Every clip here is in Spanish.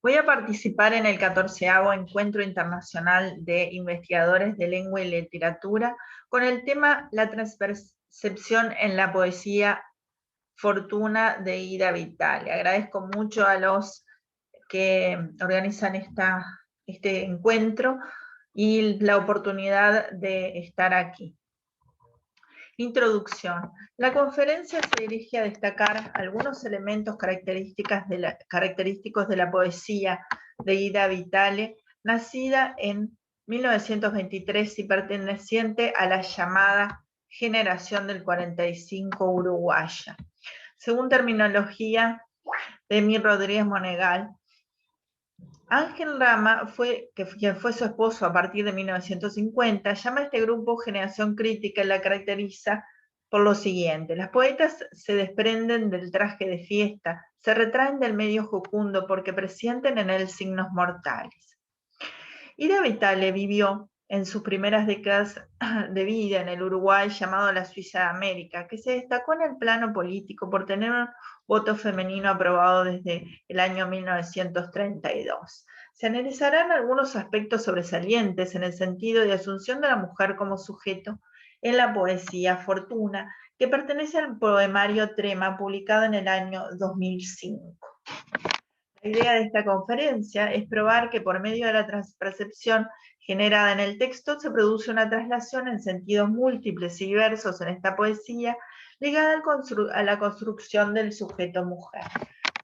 Voy a participar en el 14º Encuentro Internacional de Investigadores de Lengua y Literatura con el tema La transpercepción en la poesía Fortuna de Ida Vitale. Agradezco mucho a los que organizan este encuentro y la oportunidad de estar aquí. Introducción. La conferencia se dirige a destacar algunos elementos característicos de la poesía de Ida Vitale, nacida en 1923 y perteneciente a la llamada generación del 45 uruguaya. Según terminología de Emir Rodríguez Monegal, Ángel Rama, quien fue su esposo a partir de 1950, llama a este grupo generación crítica y la caracteriza por lo siguiente: las poetas se desprenden del traje de fiesta, se retraen del medio jucundo porque presienten en él signos mortales. Ida Vitale vivió en sus primeras décadas de vida en el Uruguay llamado la Suiza de América, que se destacó en el plano político por tener un voto femenino aprobado desde el año 1932. Se analizarán algunos aspectos sobresalientes en el sentido de asunción de la mujer como sujeto en la poesía Fortuna, que pertenece al poemario Trema, publicado en el año 2005. La idea de esta conferencia es probar que por medio de la transpercepción generada en el texto se produce una traslación en sentidos múltiples y diversos en esta poesía ligada a la construcción del sujeto mujer.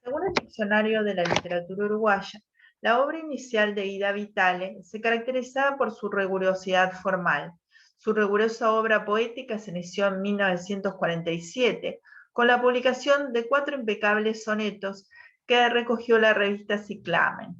Según el Diccionario de la Literatura Uruguaya, la obra inicial de Ida Vitale se caracterizaba por su rigurosidad formal. Su rigurosa obra poética se inició en 1947 con la publicación de 4 impecables sonetos que recogió la revista Ciclamen.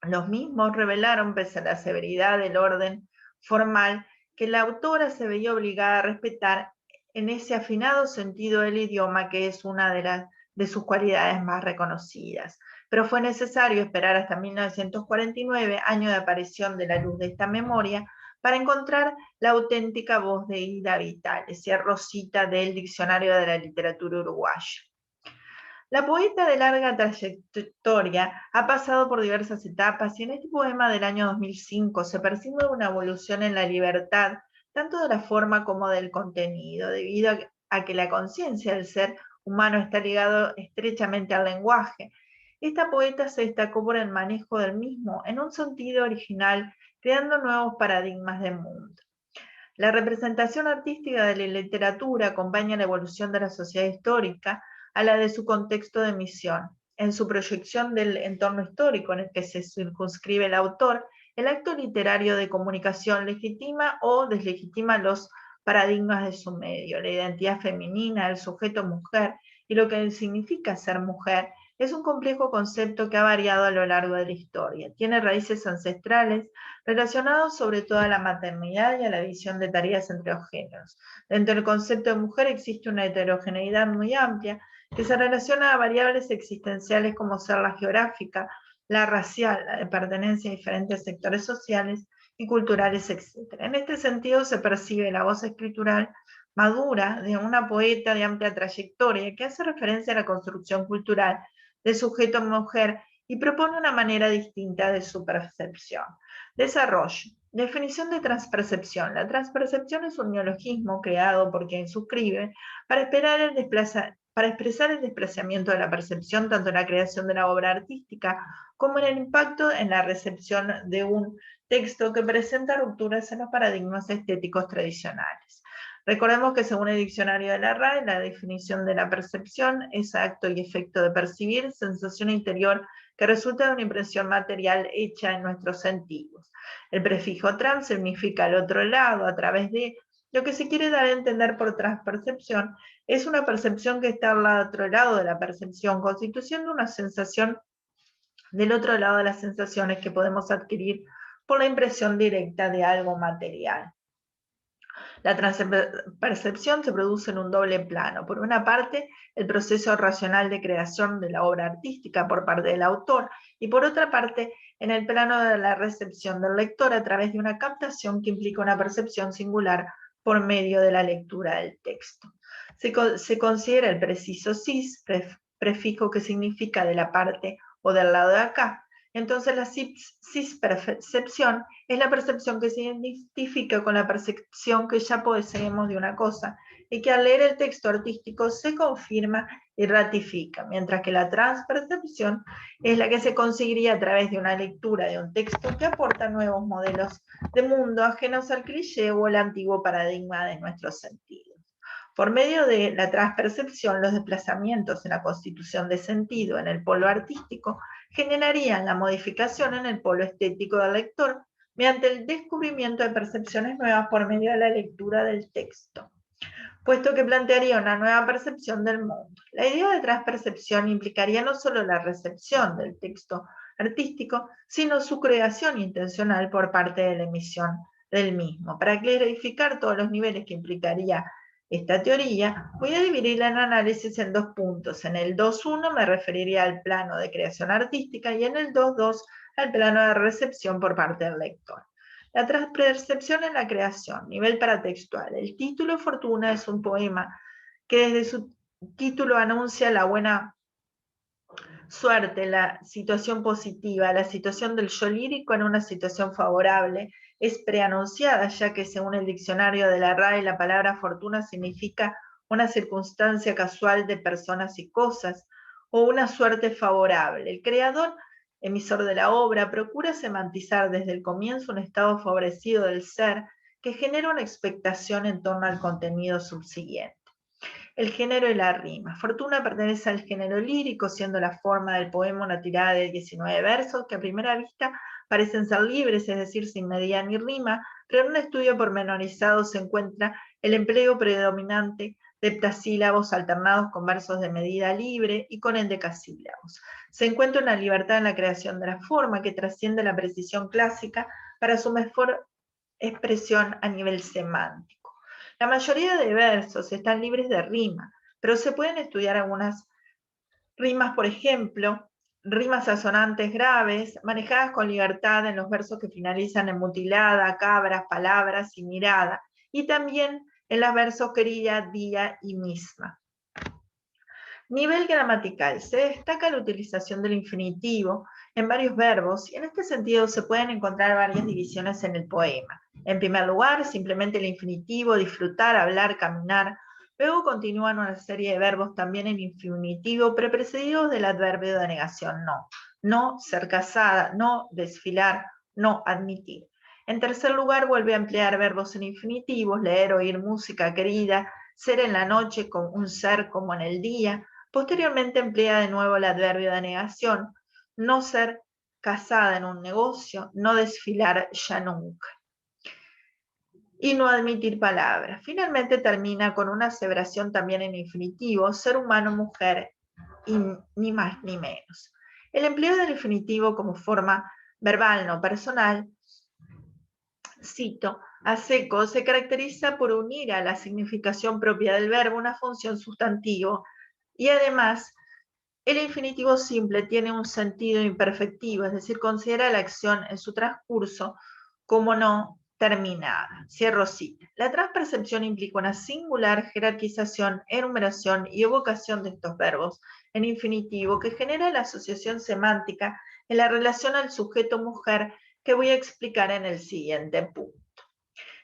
Los mismos revelaron, pese a la severidad del orden formal, que la autora se veía obligada a respetar en ese afinado sentido del idioma, que es una de sus cualidades más reconocidas. Pero fue necesario esperar hasta 1949, año de aparición de la luz de esta memoria, para encontrar la auténtica voz de Ida Vitale, esa Rosita del Diccionario de la Literatura Uruguaya. La poeta de larga trayectoria ha pasado por diversas etapas y en este poema del año 2005 se percibe una evolución en la libertad, tanto de la forma como del contenido, debido a que la conciencia del ser humano está ligado estrechamente al lenguaje. Esta poeta se destacó por el manejo del mismo en un sentido original, creando nuevos paradigmas del mundo. La representación artística de la literatura acompaña la evolución de la sociedad histórica a la de su contexto de emisión. En su proyección del entorno histórico en el que se circunscribe el autor, el acto literario de comunicación legitima o deslegitima los paradigmas de su medio. La identidad femenina, el sujeto mujer y lo que significa ser mujer es un complejo concepto que ha variado a lo largo de la historia. Tiene raíces ancestrales relacionados sobre todo a la maternidad y a la división de tareas entre los géneros. Dentro del concepto de mujer existe una heterogeneidad muy amplia que se relaciona a variables existenciales como ser la geográfica, la racial, la de pertenencia a diferentes sectores sociales y culturales, etc. En este sentido se percibe la voz escritural madura de una poeta de amplia trayectoria que hace referencia a la construcción cultural del sujeto mujer y propone una manera distinta de su percepción. Desarrollo. Definición de transpercepción. La transpercepción es un neologismo creado por quien suscribe para expresar el desplazamiento de la percepción tanto en la creación de la obra artística como en el impacto en la recepción de un texto que presenta rupturas en los paradigmas estéticos tradicionales. Recordemos que según el diccionario de la RAE, la definición de la percepción es acto y efecto de percibir, sensación interior que resulta de una impresión material hecha en nuestros sentidos. El prefijo trans significa al otro lado, a través de. Lo que se quiere dar a entender por transpercepción es una percepción que está al otro lado de la percepción, constituyendo una sensación del otro lado de las sensaciones que podemos adquirir por la impresión directa de algo material. La transpercepción se produce en un doble plano. Por una parte, el proceso racional de creación de la obra artística por parte del autor, y por otra parte, en el plano de la recepción del lector a través de una captación que implica una percepción singular por medio de la lectura del texto. Se considera el preciso cis, prefijo que significa de la parte o del lado de acá. Entonces la cispercepción es la percepción que se identifica con la percepción que ya poseemos de una cosa y que al leer el texto artístico se confirma y ratifica, mientras que la transpercepción es la que se conseguiría a través de una lectura de un texto que aporta nuevos modelos de mundo ajenos al cliché o el antiguo paradigma de nuestros sentidos. Por medio de la transpercepción, los desplazamientos en la constitución de sentido en el polo artístico generarían la modificación en el polo estético del lector mediante el descubrimiento de percepciones nuevas por medio de la lectura del texto, puesto que plantearía una nueva percepción del mundo. La idea de transpercepción implicaría no solo la recepción del texto artístico, sino su creación intencional por parte de la emisión del mismo. Para clarificar todos los niveles que implicaría esta teoría, voy a dividir el análisis en dos puntos. En el 2.1 me referiría al plano de creación artística y en el 2.2 al plano de recepción por parte del lector. La transpercepción en la creación, nivel paratextual. El título Fortuna es un poema que desde su título anuncia la buena suerte, la situación positiva, la situación del yo lírico en una situación favorable. Es preanunciada, ya que según el diccionario de la RAE, la palabra fortuna significa una circunstancia casual de personas y cosas, o una suerte favorable. El creador, emisor de la obra, procura semantizar desde el comienzo un estado favorecido del ser que genera una expectación en torno al contenido subsiguiente. El género y la rima. Fortuna pertenece al género lírico, siendo la forma del poema una tirada de 19 versos que a primera vista parecen ser libres, es decir, sin medida ni rima, pero en un estudio pormenorizado se encuentra el empleo predominante de heptasílabos alternados con versos de medida libre y con endecasílabos. Se encuentra una libertad en la creación de la forma que trasciende la precisión clásica para su mejor expresión a nivel semántico. La mayoría de versos están libres de rima, pero se pueden estudiar algunas rimas, por ejemplo, rimas asonantes graves, manejadas con libertad en los versos que finalizan en mutilada, cabras, palabras y mirada, y también en los versos querida, día y misma. Nivel gramatical. Se destaca la utilización del infinitivo en varios verbos y en este sentido se pueden encontrar varias divisiones en el poema. En primer lugar, simplemente el infinitivo, disfrutar, hablar, caminar. Luego continúan una serie de verbos también en infinitivo, pero precedidos del adverbio de negación no. No ser casada, no desfilar, no admitir. En tercer lugar, vuelve a emplear verbos en infinitivos, leer, oír música querida, ser en la noche con un ser como en el día. Posteriormente emplea de nuevo el adverbio de negación, no ser casada en un negocio, no desfilar ya nunca. Y no admitir palabras. Finalmente termina con una aseveración también en infinitivo, ser humano, mujer, y ni más ni menos. El empleo del infinitivo como forma verbal no personal, cito, a seco, se caracteriza por unir a la significación propia del verbo una función sustantivo y además el infinitivo simple tiene un sentido imperfectivo, es decir, considera la acción en su transcurso como no terminada. Cierro cita. La transpercepción implica una singular jerarquización, enumeración y evocación de estos verbos en infinitivo que genera la asociación semántica en la relación al sujeto mujer que voy a explicar en el siguiente punto.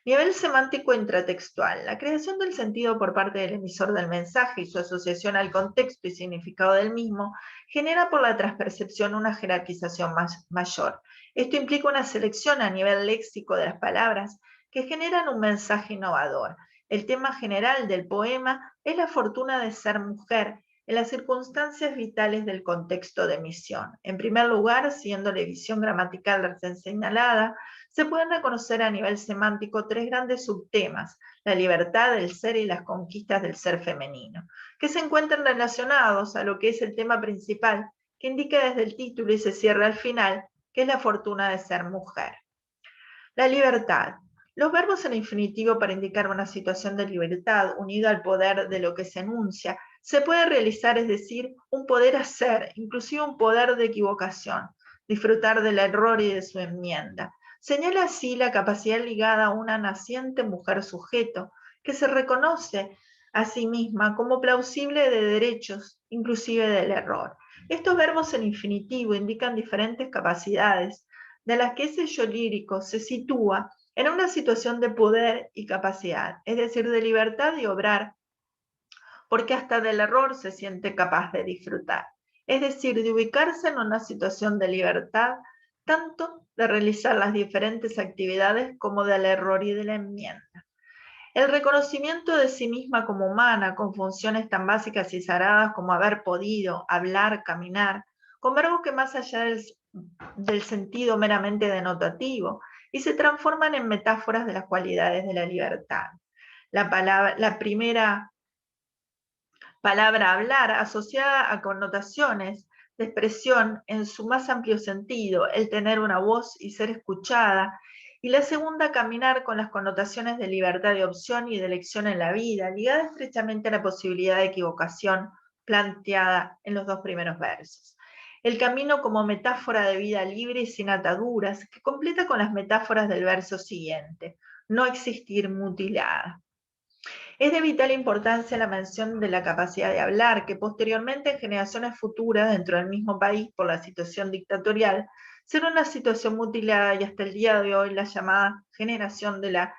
Nivel semántico intratextual. La creación del sentido por parte del emisor del mensaje y su asociación al contexto y significado del mismo genera por la transpercepción una jerarquización mayor. Esto implica una selección a nivel léxico de las palabras que generan un mensaje innovador. El tema general del poema es la fortuna de ser mujer en las circunstancias vitales del contexto de emisión. En primer lugar, siguiendo la visión gramatical recién señalada, se pueden reconocer a nivel semántico tres grandes subtemas: la libertad del ser y las conquistas del ser femenino, que se encuentran relacionados a lo que es el tema principal, que indica desde el título y se cierra al final, que es la fortuna de ser mujer. La libertad. Los verbos en infinitivo para indicar una situación de libertad unido al poder de lo que se enuncia, se puede realizar, es decir, un poder hacer, inclusive un poder de equivocación, disfrutar del error y de su enmienda. Señala así la capacidad ligada a una naciente mujer sujeto, que se reconoce a sí misma como plausible de derechos, inclusive del error. Estos verbos en infinitivo indican diferentes capacidades, de las que ese yo lírico se sitúa en una situación de poder y capacidad, es decir, de libertad de obrar, porque hasta del error se siente capaz de disfrutar, es decir, de ubicarse en una situación de libertad, tanto de realizar las diferentes actividades como del error y de la enmienda. El reconocimiento de sí misma como humana, con funciones tan básicas y sagradas como haber podido, hablar, caminar, con verbos que más allá del sentido meramente denotativo, y se transforman en metáforas de las cualidades de la libertad. La primera palabra hablar, asociada a connotaciones de expresión en su más amplio sentido, el tener una voz y ser escuchada, y la segunda, caminar, con las connotaciones de libertad de opción y de elección en la vida, ligada estrechamente a la posibilidad de equivocación planteada en los dos primeros versos. El camino como metáfora de vida libre y sin ataduras, que completa con las metáforas del verso siguiente, no existir mutilada. Es de vital importancia la mención de la capacidad de hablar, que posteriormente en generaciones futuras dentro del mismo país por la situación dictatorial, será una situación mutilada y hasta el día de hoy la llamada generación de la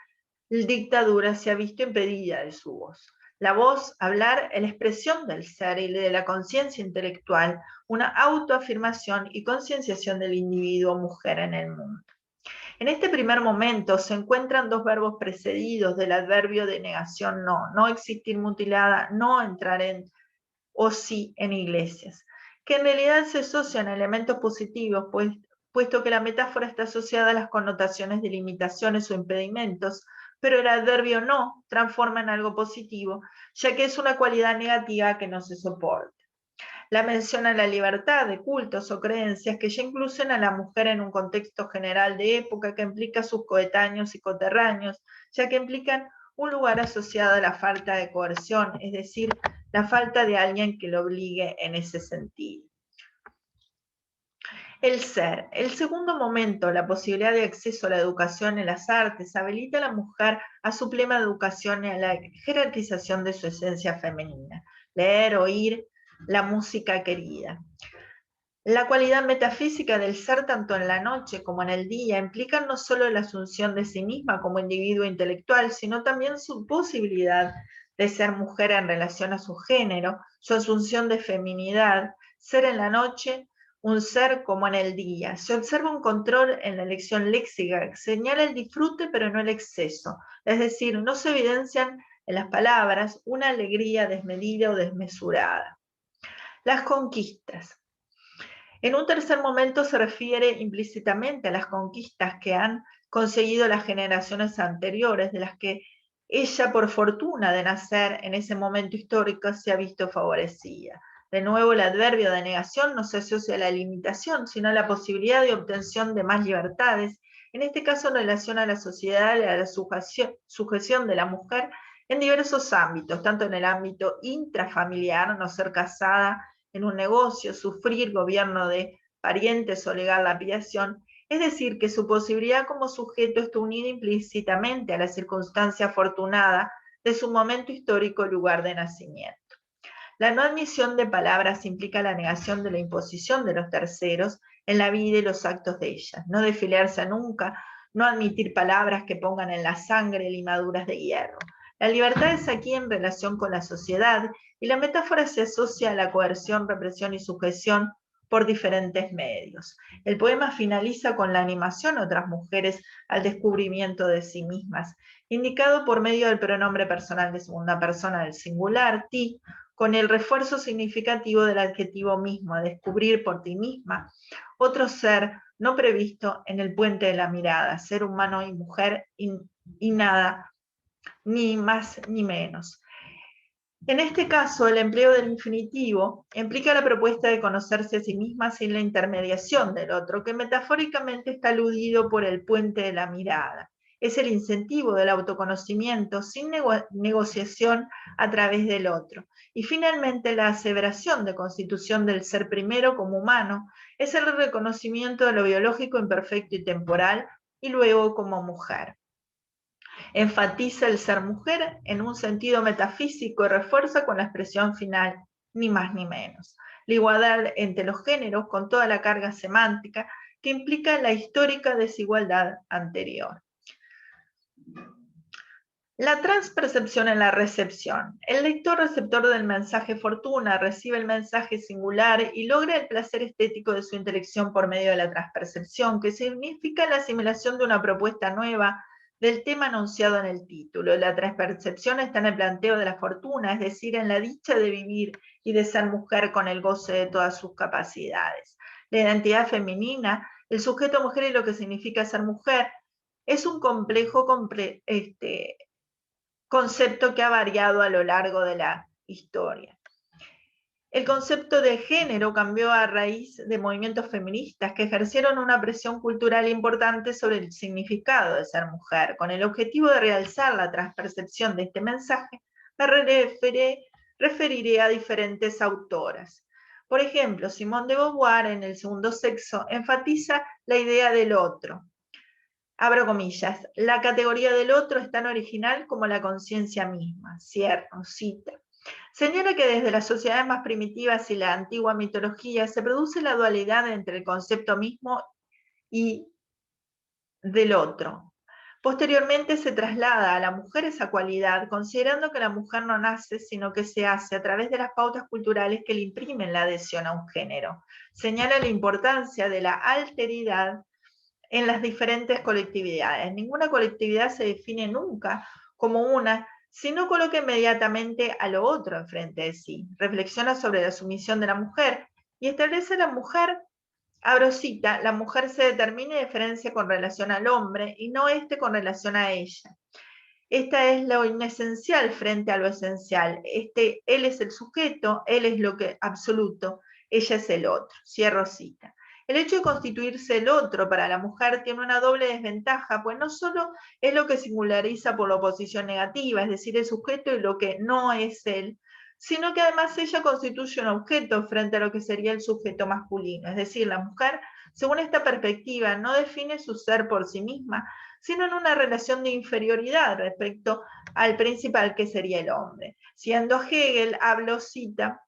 dictadura se ha visto impedida de su voz. La voz, hablar, es la expresión del ser y de la conciencia intelectual, una autoafirmación y concienciación del individuo mujer en el mundo. En este primer momento se encuentran dos verbos precedidos del adverbio de negación no existir mutilada, no entrar en o sí en iglesias, que en realidad se asocian a elementos positivos, puesto que la metáfora está asociada a las connotaciones de limitaciones o impedimentos, pero el adverbio no transforma en algo positivo, ya que es una cualidad negativa que no se soporta. La mención a la libertad de cultos o creencias que ya incluyen a la mujer en un contexto general de época que implica a sus coetáneos y coterráneos, ya que implican un lugar asociado a la falta de coerción, es decir, la falta de alguien que lo obligue en ese sentido. El ser. El segundo momento, la posibilidad de acceso a la educación en las artes, habilita a la mujer a su plena educación y a la jerarquización de su esencia femenina. Leer, oír, la música querida. La cualidad metafísica del ser tanto en la noche como en el día implica no solo la asunción de sí misma como individuo intelectual, sino también su posibilidad de ser mujer en relación a su género, su asunción de feminidad, ser en la noche un ser como en el día. Se observa un control en la elección léxica que señala el disfrute pero no el exceso, es decir, no se evidencian en las palabras una alegría desmedida o desmesurada. Las conquistas. En un tercer momento se refiere implícitamente a las conquistas que han conseguido las generaciones anteriores, de las que ella, por fortuna de nacer en ese momento histórico, se ha visto favorecida. De nuevo, el adverbio de negación no se asocia a la limitación, sino a la posibilidad de obtención de más libertades, en este caso en relación a la sociedad y a la sujeción de la mujer en diversos ámbitos, tanto en el ámbito intrafamiliar, no ser casada, en un negocio, sufrir gobierno de parientes o legal lapidación, es decir, que su posibilidad como sujeto está unida implícitamente a la circunstancia afortunada de su momento histórico y lugar de nacimiento. La no admisión de palabras implica la negación de la imposición de los terceros en la vida y los actos de ellas, no desfilarse nunca, no admitir palabras que pongan en la sangre limaduras de hierro. La libertad es aquí en relación con la sociedad y la metáfora se asocia a la coerción, represión y sujeción por diferentes medios. El poema finaliza con la animación a otras mujeres al descubrimiento de sí mismas, indicado por medio del pronombre personal de segunda persona del singular, ti, con el refuerzo significativo del adjetivo mismo, a descubrir por ti misma otro ser no previsto en el puente de la mirada, ser humano y mujer y nada, ni más ni menos. En este caso, el empleo del infinitivo implica la propuesta de conocerse a sí misma sin la intermediación del otro, que metafóricamente está aludido por el puente de la mirada. Es el incentivo del autoconocimiento sin negociación a través del otro. Y finalmente, la aseveración de constitución del ser primero como humano es el reconocimiento de lo biológico imperfecto y temporal, y luego como mujer. Enfatiza el ser mujer en un sentido metafísico y refuerza con la expresión final, ni más ni menos. La igualdad entre los géneros con toda la carga semántica que implica la histórica desigualdad anterior. La transpercepción en la recepción. El lector receptor del mensaje fortuna recibe el mensaje singular y logra el placer estético de su intelección por medio de la transpercepción, que significa la asimilación de una propuesta nueva del tema anunciado en el título. La transpercepción está en el planteo de la fortuna, es decir, en la dicha de vivir y de ser mujer con el goce de todas sus capacidades. La identidad femenina, el sujeto mujer y lo que significa ser mujer, es un complejo concepto que ha variado a lo largo de la historia. El concepto de género cambió a raíz de movimientos feministas que ejercieron una presión cultural importante sobre el significado de ser mujer. Con el objetivo de realzar la transpercepción de este mensaje, me referiré a diferentes autoras. Por ejemplo, Simone de Beauvoir, en El segundo sexo, enfatiza la idea del otro. Abro comillas, la categoría del otro es tan original como la conciencia misma, cierro, cita. Señala que desde las sociedades más primitivas y la antigua mitología se produce la dualidad entre el concepto mismo y del otro. Posteriormente se traslada a la mujer esa cualidad, considerando que la mujer no nace, sino que se hace a través de las pautas culturales que le imprimen la adhesión a un género. Señala la importancia de la alteridad en las diferentes colectividades. Ninguna colectividad se define nunca como una, sino coloca inmediatamente a lo otro enfrente de sí. Reflexiona sobre la sumisión de la mujer y establece a la mujer, abro cita, la mujer se determina y diferencia con relación al hombre y no este con relación a ella. Esta es lo inesencial frente a lo esencial. Él es el sujeto, él es lo que absoluto, ella es el otro. Cierro cita. El hecho de constituirse el otro para la mujer tiene una doble desventaja, pues no solo es lo que singulariza por la oposición negativa, es decir, el sujeto y lo que no es él, sino que además ella constituye un objeto frente a lo que sería el sujeto masculino. Es decir, la mujer, según esta perspectiva, no define su ser por sí misma, sino en una relación de inferioridad respecto al principal que sería el hombre. Siendo Hegel, abro cita,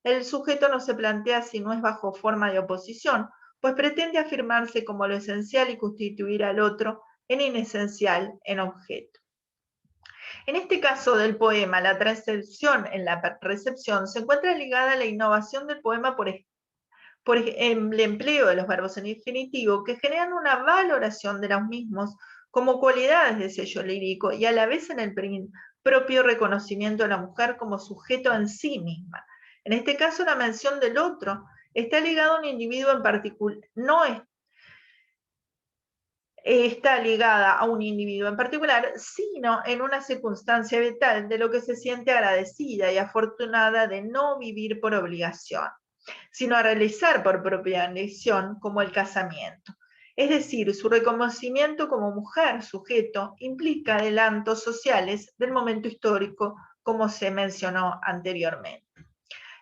el sujeto no se plantea si no es bajo forma de oposición, pues pretende afirmarse como lo esencial y constituir al otro en inesencial, en objeto. En este caso del poema, la transcepción en la recepción se encuentra ligada a la innovación del poema por el empleo de los verbos en infinitivo que generan una valoración de los mismos como cualidades de sello lírico y a la vez en el propio reconocimiento de la mujer como sujeto en sí misma. En este caso, la mención del otro está ligada a un individuo en particular, no está ligada a un individuo en particular, sino en una circunstancia vital de lo que se siente agradecida y afortunada de no vivir por obligación, sino a realizar por propia elección, como el casamiento. Es decir, su reconocimiento como mujer, sujeto, implica adelantos sociales del momento histórico, como se mencionó anteriormente.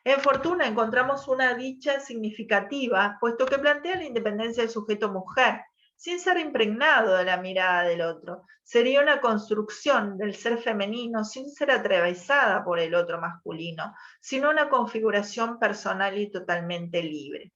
En Fortuna encontramos una dicha significativa, puesto que plantea la independencia del sujeto mujer, sin ser impregnado de la mirada del otro. Sería una construcción del ser femenino sin ser atravesada por el otro masculino, sino una configuración personal y totalmente libre.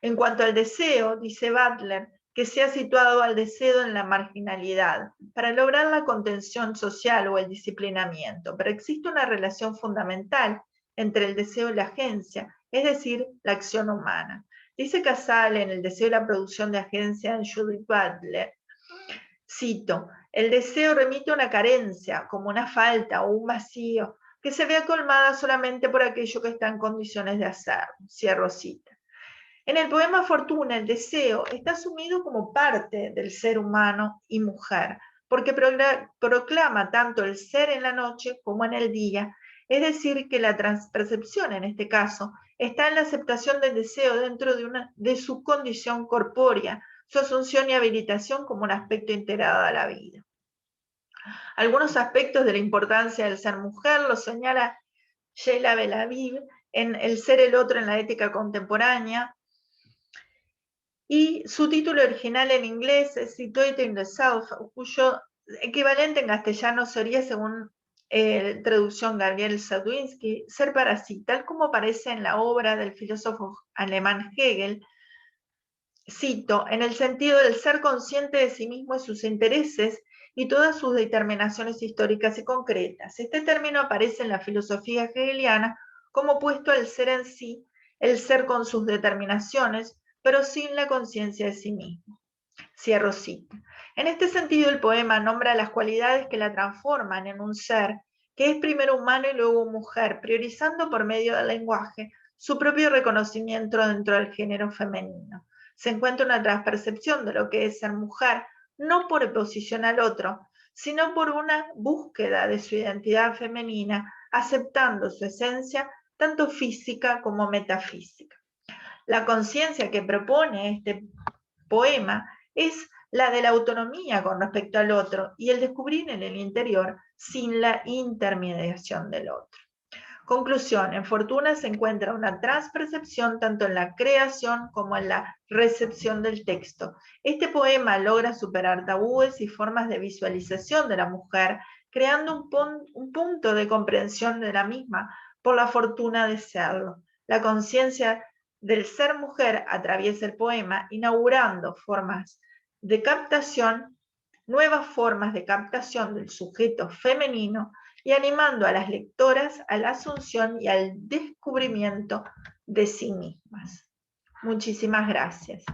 En cuanto al deseo, dice Butler, que se ha situado al deseo en la marginalidad para lograr la contención social o el disciplinamiento, pero existe una relación fundamental entre el deseo y la agencia, es decir, la acción humana. Dice Casale en El deseo y la producción de agencia en Judith Butler, cito, el deseo remite a una carencia, como una falta o un vacío, que se vea colmada solamente por aquello que está en condiciones de hacerlo. Cierro cita. En el poema Fortuna, el deseo está asumido como parte del ser humano y mujer, porque proclama tanto el ser en la noche como en el día, es decir, que la transpercepción en este caso está en la aceptación del deseo dentro de su condición corpórea, su asunción y habilitación como un aspecto integrado a la vida. Algunos aspectos de la importancia del ser mujer los señala Sheila Belaviv en El ser el otro en la ética contemporánea, y su título original en inglés es Situate in the South, cuyo equivalente en castellano sería, según traducción Gabriel Sadwinsky, ser para sí, tal como aparece en la obra del filósofo alemán Hegel, cito, en el sentido del ser consciente de sí mismo y sus intereses y todas sus determinaciones históricas y concretas. Este término aparece en la filosofía hegeliana como opuesto al ser en sí, el ser con sus determinaciones, pero sin la conciencia de sí mismo. Cierro cita. En este sentido, el poema nombra las cualidades que la transforman en un ser que es primero humano y luego mujer, priorizando por medio del lenguaje su propio reconocimiento dentro del género femenino. Se encuentra una transpercepción de lo que es ser mujer, no por oposición al otro, sino por una búsqueda de su identidad femenina, aceptando su esencia tanto física como metafísica. La conciencia que propone este poema es la de la autonomía con respecto al otro y el descubrir en el interior sin la intermediación del otro. Conclusión, en Fortuna se encuentra una transpercepción tanto en la creación como en la recepción del texto. Este poema logra superar tabúes y formas de visualización de la mujer, creando un punto de comprensión de la misma por la fortuna de serlo. La conciencia del ser mujer atraviesa el poema, inaugurando formas de captación, nuevas formas de captación del sujeto femenino y animando a las lectoras a la asunción y al descubrimiento de sí mismas. Muchísimas gracias.